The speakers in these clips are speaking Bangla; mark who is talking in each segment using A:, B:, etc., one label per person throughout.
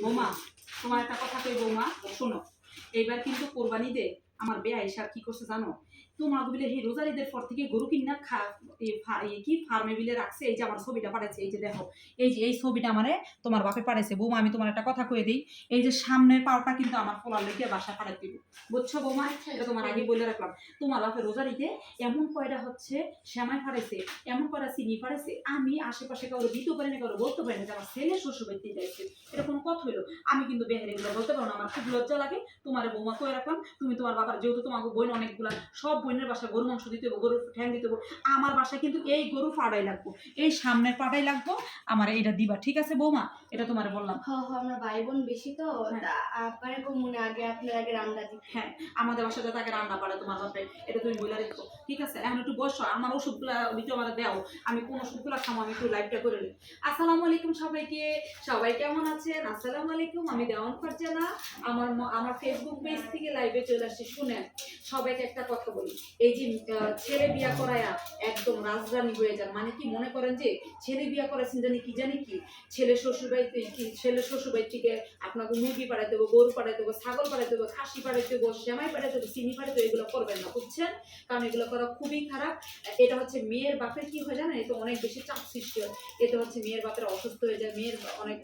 A: বৌমা তোমার একটা কথা কই বৌমা, শোনো। এইবার কিন্তু কোরবানিতে আমার বেয়াই সাহেব কি করছে জানো? তোমার বিলে এই রোজারিদের পর থেকে গরু কিনা কি ফার্মে বিলে রাখছে। এই যে আমার ছবিটা পাঠাইছে, এই যে দেখো, এই যে এই ছবিটা আমারে তোমার বাপে পাঠাইছে। বৌমা আমি তোমার একটা কথা কয়ে দিই, এই যে সামনের পাওটা কিন্তু আমার পোলার লেগে বাসা পাঠাই দিব, বুঝছো বৌমা? এটা তোমার আগে বলে রাখলাম। তোমার বাপে রোজারিতে এমন কয়টা হচ্ছে শ্যামাই ফাড়াইছে, এমন কয়টা চিনি ফাড়াইছে, আমি আশেপাশে কারো দিতে পারি না, কারো বলতে পারি না যে আমার ছেলে শ্বশুর বাড়িতে যাইছে। এটা কোনো কথা হইলো? আমি কিন্তু বেহারিগুলো বলতে পারো না, আমার খুব লজ্জা লাগে। তোমার বৌমা কয়ে রাখলাম, তুমি তোমার বাবার, যেহেতু তোমার বোন অনেকগুলা, সব বোনের বাসায় গরু মাংস দিতে হবে, গরুর ঠ্যাং দিতে হবে। আমার বাসায় কিন্তু এই গরু ফাড়াই লাগবো, এই সামনের পাটাই লাগবো, আমার এটা দিবা, ঠিক আছে বৌমা? এটা তোমার বললাম।
B: আমরা ভাই বোন বেশি তো, আপনার মনে আগে আপনার আগে রান্না দিতে।
A: হ্যাঁ, আমাদের বাসায় যাতে আগে রান্না পারে তোমার বাপে, এটা তুমি বলে রেখো, ঠিক আছে? এখন একটু বসো, আমার ওষুধগুলা দিতে আমার দেও, আমি কোন ওষুধগুলা খামো, আমি একটু লাইভটা করে নিই। আসসালামু আলাইকুম সবাইকে, সবাই কেমন আছেন? আসসালামু আলাইকুম, আমি দেওয়ান ফারজানা, আমার ফেসবুক পেজ থেকে লাইভে চলে আসছি। শুনেন, সবাইকে একটা কথা বলি, এই যে ছেলে বিয়া করায়া একদম রাজধানী হয়ে যান, মানে কি মনে করেন যে ছেলে বিয়া করাইছেন জানি কি ছেলে শ্বশুর বাড়িতে, ছেলে শ্বশুর বাড়ি থেকে আপনাকে মুরগি পাঠাই দেবো, গরু পাঠাই দেবো, ছাগল পাঠাই দেবো, খাসি পাঠাই দেবো, সেমাই পাঠাই দেবো, চিনি পাঠাই দেবো, এগুলো করবেন না, বুঝছেন? কারণ এগুলো করা খুবই খারাপ। এটা হচ্ছে মেয়ের বাপের কি হয় জানেন, এটা অনেক বেশি চাপ সৃষ্টি হয়। এটা হচ্ছে মেয়ের বাপের অসুস্থ হয়ে যায়, মেয়ের অনেক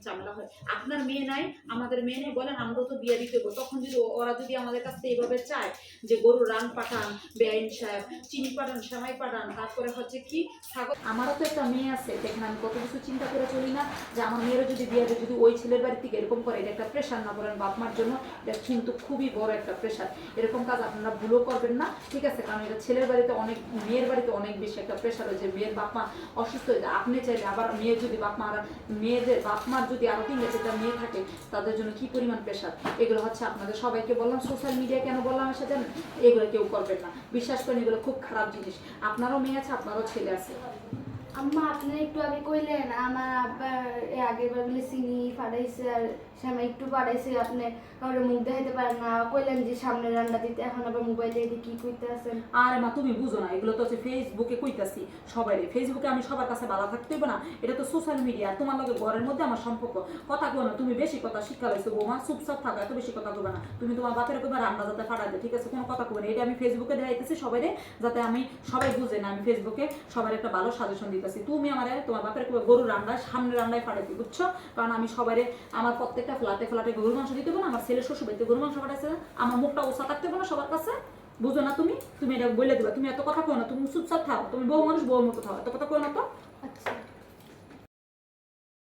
A: ঝামেলা হয়। আপনার মেয়ে নাই, আমাদের মেয়ে নেই বলেন, আমরাও তো বিয়ে দিতে হবো। তখন যদি ওরা যদি আমাদের কাছ থেকে এইভাবে চায় যে গরুর রান পাঠান, বেআইন সাহেব, চিনি পাঠান, সেমাই পাঠান, তারপরে হচ্ছে কি ছাগল। আমারও তো একটা মেয়ে আছে, দেখেন আমি কত কিছু চিন্তা করে চলি না, যে আমার মেয়েরও যদি বিয়ে দেয়, যদি ওই ছেলের বাড়ি থেকে এরকম করে, এটা একটা প্রেশার না বলেন বাপ মার জন্য, এটা কিন্তু খুবই বড় একটা প্রেশার। এরকম কাজ আপনারা ভুলও করবেন না, ঠিক আছে? কারণ এটা ছেলের বাড়িতে অনেক, মেয়ের বাড়িতে অনেক বেশি একটা প্রেশার হয়েছে। মেয়ের বাপ মা অসুস্থ হয়ে যায়, আপনি চাইলে আবার মেয়ের যদি বাপ মা, মেয়েদের বাপ মার যদি আরো 3-4টা মেয়ে থাকে, তাদের জন্য কি পরিমাণ প্রেশার। এগুলো হচ্ছে আপনাদের সবাইকে বললাম, সোশ্যাল মিডিয়া কেন বললাম এসে জানেন? এগুলো কেউ করবেন না, বিশ্বাস করেন, এগুলো খুব খারাপ জিনিস। আপনারও মেয়ে আছে, আপনারও ছেলে আছে।
B: আম্মা আপনারা একটু আগে কইলেন আমার আব্বার আগের বার বলে চিনি ফাটাইছে আর শ্যামা একটু পাঠাইছে, আপনি কারো মুখ দেখাইতে পারেন না, কইলেন যে সামনে রান্না দিতে, এখন আবার মোবাইলে এটি কি কইতে আছেন?
A: আরে মা, তুমি বুঝো না, এগুলো তো হচ্ছে ফেসবুকে কইতাছি সবাই। ফেসবুকে আমি সবার কাছে ভালো থাকতে হইব না, এটা তো সোশ্যাল মিডিয়া। তোমার লগে ঘরের মধ্যে আমার সম্পর্ক, কথা কো না, তুমি বেশি কথা শিক্ষা লইছো বৌমা, চুপচাপ থাকো, এত বেশি কথা কইবা না। তুমি তোমার বাপের কইবা রান্না যাতে ফাটাই দেয়, ঠিক আছে? কোনো কথা কইবা না, এটা আমি ফেসবুকে দেখাইতেছি সবাই, যাতে আমি সবাই বুঝে না, আমি ফেসবুকে সবার একটা ভালো সাজেশন দিতেছি। তুমি আমার তোমার বাপের কইবা গরু রান্নায় সামনে রান্নায় ফাটাইতে, বুঝছো? কারণ আমি সবাই, আমার প্রত্যেকটা ফ্ল্যাটে গরু মাংস দিতে না, আমার ছেলে শ্বশুর বাড়িতে গরু মাংস ফাটাইছে, আমার মুখটা ওসা থাকতে না সবার কাছে, বুঝো না? তুমি এটা বলে দিবা, তুমি এত কথা কো না, তুমি চুপচাপ থাকো, তুমি বউ মানুষ বউর মতো থাকো, এত কথা কো না তো।
B: আচ্ছা।